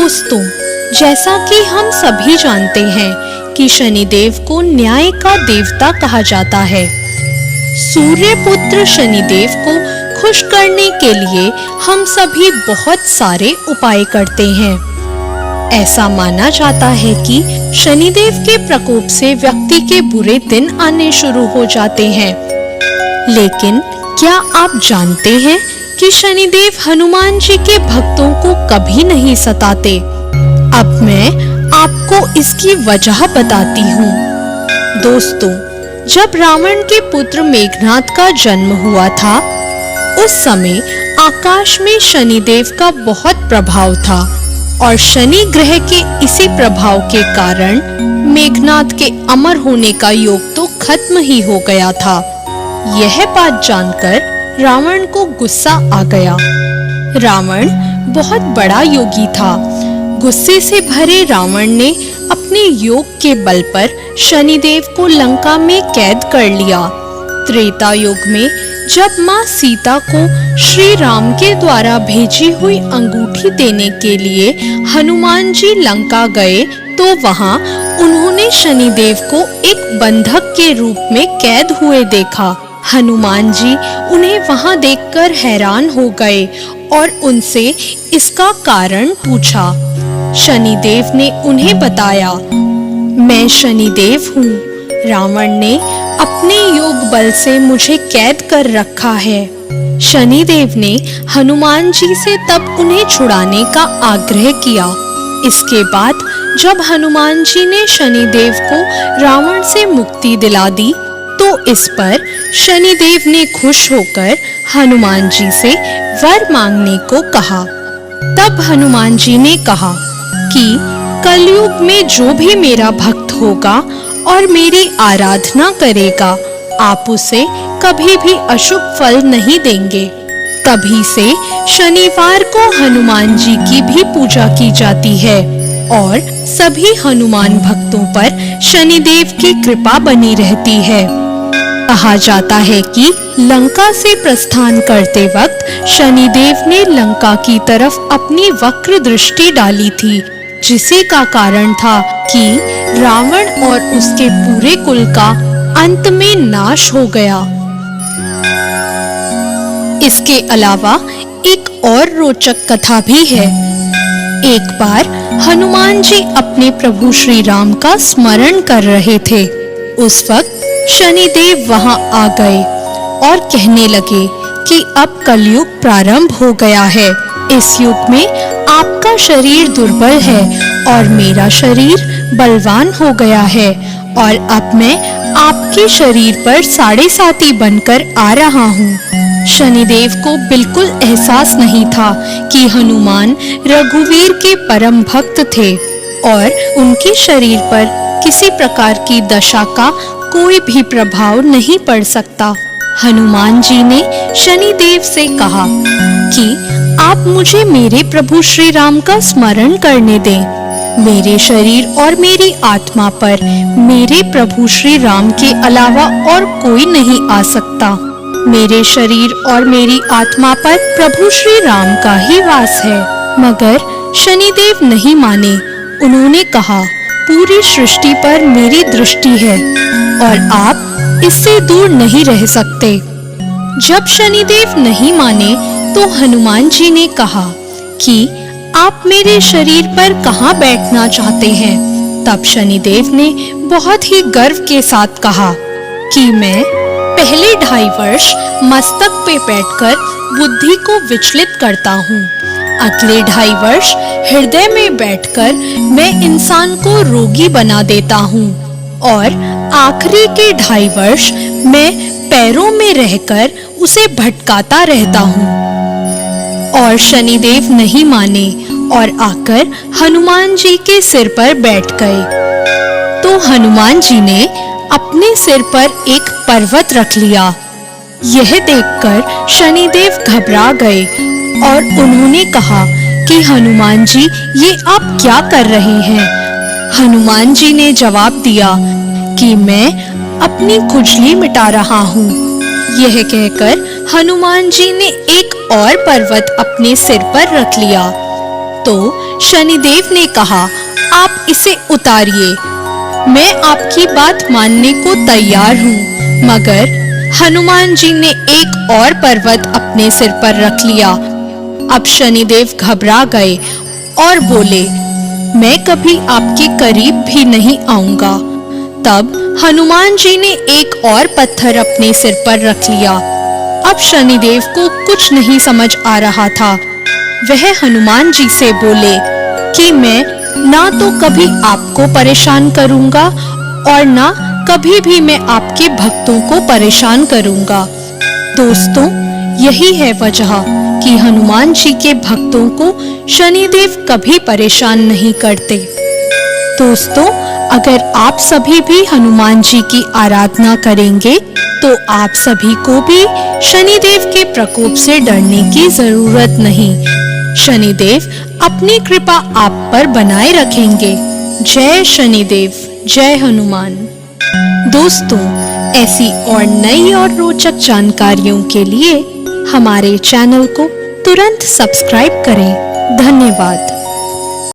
दोस्तों, जैसा कि हम सभी जानते हैं कि शनिदेव को न्याय का देवता कहा जाता है। सूर्य पुत्र शनिदेव को खुश करने के लिए हम सभी बहुत सारे उपाय करते हैं। ऐसा माना जाता है कि शनिदेव के प्रकोप से व्यक्ति के बुरे दिन आने शुरू हो जाते हैं। लेकिन क्या आप जानते हैं कि शनिदेव हनुमान जी के भक्तों को कभी नहीं सताते? अब मैं आपको इसकी वजह बताती हूँ। दोस्तों, जब रावण के पुत्र मेघनाद का जन्म हुआ था, उस समय आकाश में शनिदेव का बहुत प्रभाव था और शनि ग्रह के इसी प्रभाव के कारण मेघनाद के अमर होने का योग तो खत्म ही हो गया था। यह बात जानकर रावण को गुस्सा आ गया। रावण बहुत बड़ा योगी था। गुस्से से भरे रावण ने अपने योग के बल पर शनिदेव को लंका में कैद कर लिया। त्रेता युग में जब माँ सीता को श्री राम के द्वारा भेजी हुई अंगूठी देने के लिए हनुमान जी लंका गए, तो वहाँ उन्होंने शनिदेव को एक बंधक के रूप में कैद हुए देखा। हनुमान जी उन्हें वहां देखकर हैरान हो गए और उनसे इसका कारण पूछा। शनिदेव ने उन्हें बताया, मैं शनिदेव हूँ। रावण ने अपने योग बल से मुझे कैद कर रखा है। शनिदेव ने हनुमान जी से तब उन्हें छुड़ाने का आग्रह किया। इसके बाद जब हनुमान जी ने शनिदेव को रावण से मुक्ति दिला दी, तो इस पर शनिदेव ने खुश होकर हनुमान जी से वर मांगने को कहा। तब हनुमान जी ने कहा कि कलयुग में जो भी मेरा भक्त होगा और मेरी आराधना करेगा, आप उसे कभी भी अशुभ फल नहीं देंगे। तभी से शनिवार को हनुमान जी की भी पूजा की जाती है और सभी हनुमान भक्तों पर शनिदेव की कृपा बनी रहती है। कहा जाता है कि लंका से प्रस्थान करते वक्त शनिदेव ने लंका की तरफ अपनी वक्र दृष्टि डाली थी, जिसी का कारण था कि रावण और उसके पूरे कुल का अंत में नाश हो गया। इसके अलावा एक और रोचक कथा भी है। एक बार हनुमान जी अपने प्रभु श्री राम का स्मरण कर रहे थे। उस वक्त शनिदेव वहां आ गए और कहने लगे कि अब कलयुग प्रारंभ हो गया है। इस युग में आपका शरीर दुर्बल है और मेरा शरीर बलवान हो गया है और अब मैं आपके शरीर पर साढ़े साती बनकर आ रहा हूँ। शनिदेव को बिल्कुल एहसास नहीं था कि हनुमान रघुवीर के परम भक्त थे और उनके शरीर पर किसी प्रकार की दशा का कोई भी प्रभाव नहीं पड़ सकता। हनुमान जी ने शनिदेव से कहा कि आप मुझे मेरे प्रभु श्री राम का स्मरण करने दें। मेरे शरीर और मेरी आत्मा पर मेरे प्रभु श्री राम के अलावा और कोई नहीं आ सकता। मेरे शरीर और मेरी आत्मा पर प्रभु श्री राम का ही वास है। मगर शनिदेव नहीं माने। उन्होंने कहा, पूरी सृष्टि पर मेरी दृष्टि है और आप इससे दूर नहीं रह सकते। जब शनिदेव नहीं माने तो हनुमान जी ने कहा कि आप मेरे शरीर पर कहाँ बैठना चाहते हैं? तब शनिदेव ने बहुत ही गर्व के साथ कहा कि मैं पहले 2.5 वर्ष मस्तक पे बैठकर बुद्धि को विचलित करता हूँ। अगले 2.5 वर्ष हृदय में बैठकर मैं इंसान को रोगी बना देता हूँ और आखिरी के 2.5 वर्ष मैं पैरों में रहकर उसे भटकाता रहता हूँ। और शनिदेव नहीं माने और आकर हनुमान जी के सिर पर बैठ गए। तो हनुमान जी ने अपने सिर पर एक पर्वत रख लिया। यह देखकर शनिदेव घबरा गए और उन्होंने कहा कि हनुमान जी, ये आप क्या कर रहे हैं? हनुमान जी ने जवाब दिया कि मैं अपनी खुजली मिटा रहा हूँ। यह कहकर हनुमान जी ने एक और पर्वत अपने सिर पर रख लिया। तो शनिदेव ने कहा, आप इसे उतारिए। मैं आपकी बात मानने को तैयार हूँ, मगर हनुमान जी ने एक और पर्वत अपने सिर पर रख लिया। अब शनिदेव घबरा गए और बोले, मैं कभी आपके करीब भी नहीं आऊंगा। तब हनुमान जी ने एक और पत्थर अपने सिर पर रख लिया। अब शनिदेव को कुछ नहीं समझ आ रहा था। वह हनुमान जी से बोले कि मैं ना तो कभी आपको परेशान करूंगा और ना कभी भी मैं आपके भक्तों को परेशान करूंगा। दोस्तों, यही है वजह कि हनुमान जी के भक्तों को शनिदेव कभी परेशान नहीं करते। दोस्तों, अगर आप सभी भी हनुमान जी की आराधना करेंगे तो आप सभी को भी शनिदेव के प्रकोप से डरने की जरूरत नहीं। शनिदेव अपनी कृपा आप पर बनाए रखेंगे। जय शनिदेव, जय हनुमान। दोस्तों, ऐसी और नई और रोचक जानकारियों के लिए हमारे चैनल को तुरंत सब्सक्राइब करें। धन्यवाद।